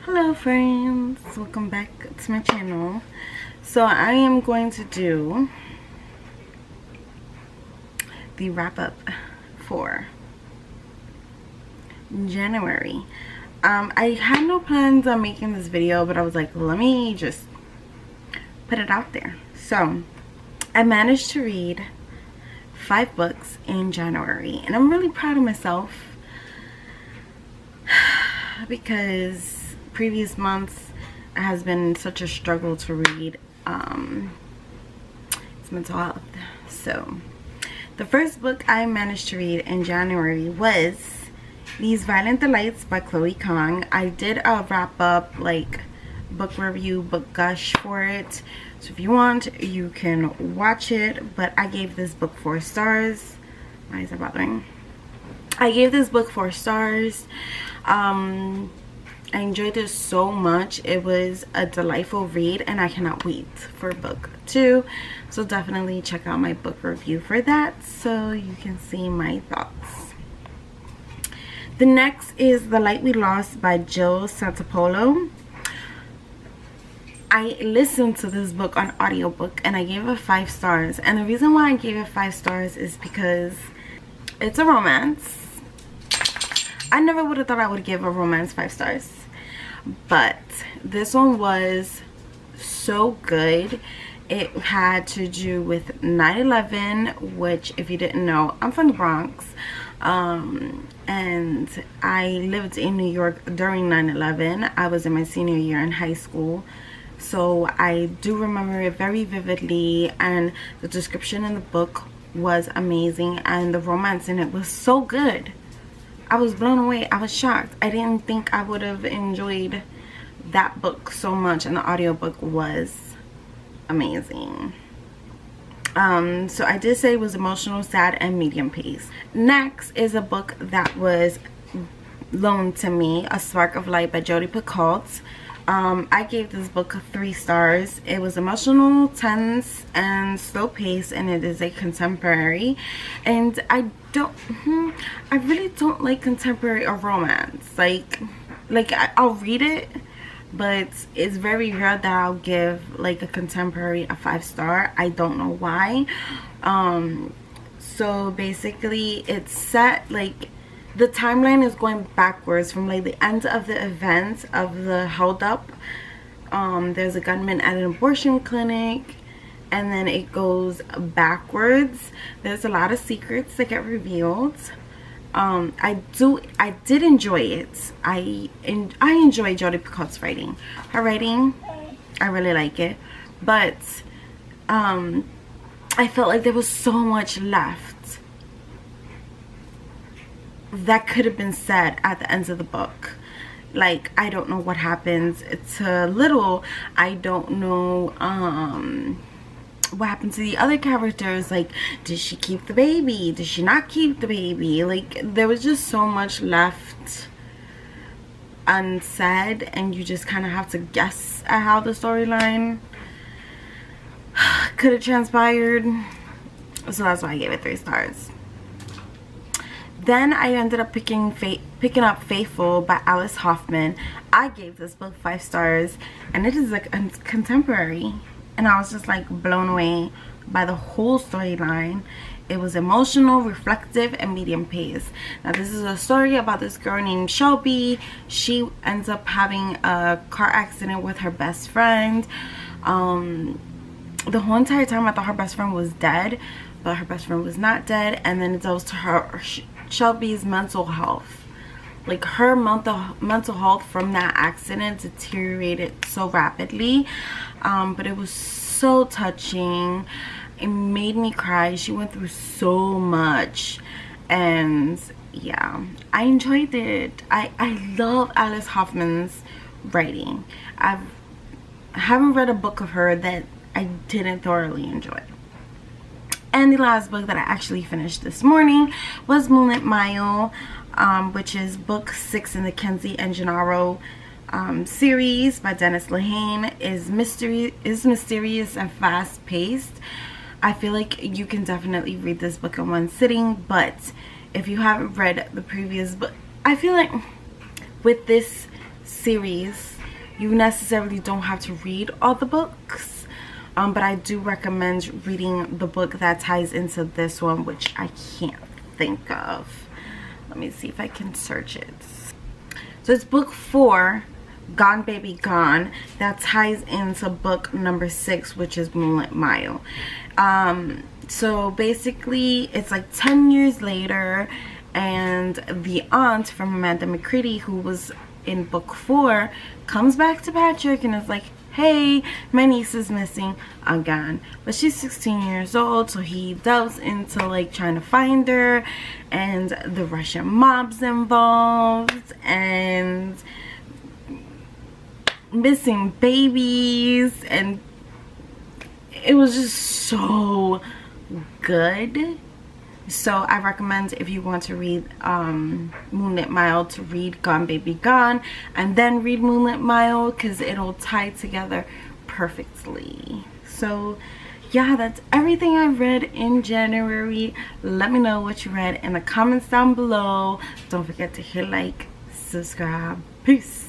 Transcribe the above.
Hello friends, welcome back to my channel. So I am going to do the wrap up for January. I had no plans on making this video, but I was like, let me just put it out there. So I managed to read 5 books in January, and I'm really proud of myself because previous months it has been such a struggle to read. It's mental health. So the first book I managed to read in January was These Violent Delights by Chloe Kong. I did a wrap up, like, book review, book gush for it, so if you want you can watch it. But I gave this book 4 stars. Why is that bothering? I gave this book 4 stars. I enjoyed it so much. It was a delightful read, and I cannot wait for book 2. So definitely check out my book review for that so you can see my thoughts. The next is The Light We Lost by Jill Santopolo. I listened to this book on audiobook and I gave it 5 stars. And the reason why I gave it 5 stars is because it's a romance. I never would have thought I would give a romance 5 stars, but this one was so good. It had to do with 9/11, which, if you didn't know, I'm from the Bronx, and I lived in New York during 9/11. I was in my senior year in high school, so I do remember it very vividly, and the description in the book was amazing, and the romance in it was so good. I was blown away. I was shocked. I didn't think I would have enjoyed that book so much, and the audiobook was amazing. So I did say it was emotional, sad, and medium pace. Next is a book that was loaned to me, A Spark of Light by Jodi Picoult. I gave this book 3 stars. It was emotional, tense, and slow paced, and it is a contemporary. And I really don't like contemporary or romance. Like I'll read it, but it's very rare that I'll give like a contemporary a 5 star. I don't know why. So basically it's set, like, the timeline is going backwards from like the end of the events of the hold up. There's a gunman at an abortion clinic, and then it goes backwards. There's a lot of secrets that get revealed. I did enjoy it. I enjoy Jodi Picoult's writing. Her writing, I really like it, but I felt like there was so much left that could have been said at the end of the book. Like, I don't know what happens to Little. I don't know what happened to the other characters. Like, did she keep the baby? Did she not keep the baby? Like, there was just so much left unsaid, and you just kind of have to guess at how the storyline could have transpired. So that's why I gave it 3 stars. Then I ended up picking up Faithful by Alice Hoffman. I gave this book 5 stars, and it is like a contemporary, and I was just like blown away by the whole storyline. It was emotional, reflective, and medium pace. Now, this is a story about this girl named Shelby. She ends up having a car accident with her best friend. The whole entire time I thought her best friend was dead, but her best friend was not dead. And then it goes to her Shelby's mental health. Like, her mental health from that accident deteriorated so rapidly, but it was so touching. It made me cry. She went through so much, and yeah, I enjoyed it. I love Alice Hoffman's writing. I haven't read a book of her that I didn't thoroughly enjoy. And the last book that I actually finished this morning was Moonlit Mile, which is book 6 in the Kenzie and Gennaro series by Dennis Lehane. Is mysterious and fast paced. I feel like you can definitely read this book in one sitting, but if you haven't read the previous book, I feel like with this series, you necessarily don't have to read all the books, but I do recommend reading the book that ties into this one, which I can't think of. Let me see if I can search it. So it's book 4, Gone Baby Gone, that ties into book number 6, which is Moonlit Mile. So basically it's like 10 years later, and the aunt from Amanda McCready, who was in book 4, comes back to Patrick and is like, hey, my niece is missing again. But she's 16 years old, so he delves into like trying to find her, and the Russian mob's involved, and missing babies, and it was just so good. So I recommend, if you want to read Moonlit Mile, to read Gone Baby Gone and then read Moonlit Mile, because it'll tie together perfectly. So yeah, that's everything I read in January. Let me know what you read in the comments down below. Don't forget to hit like, subscribe. Peace.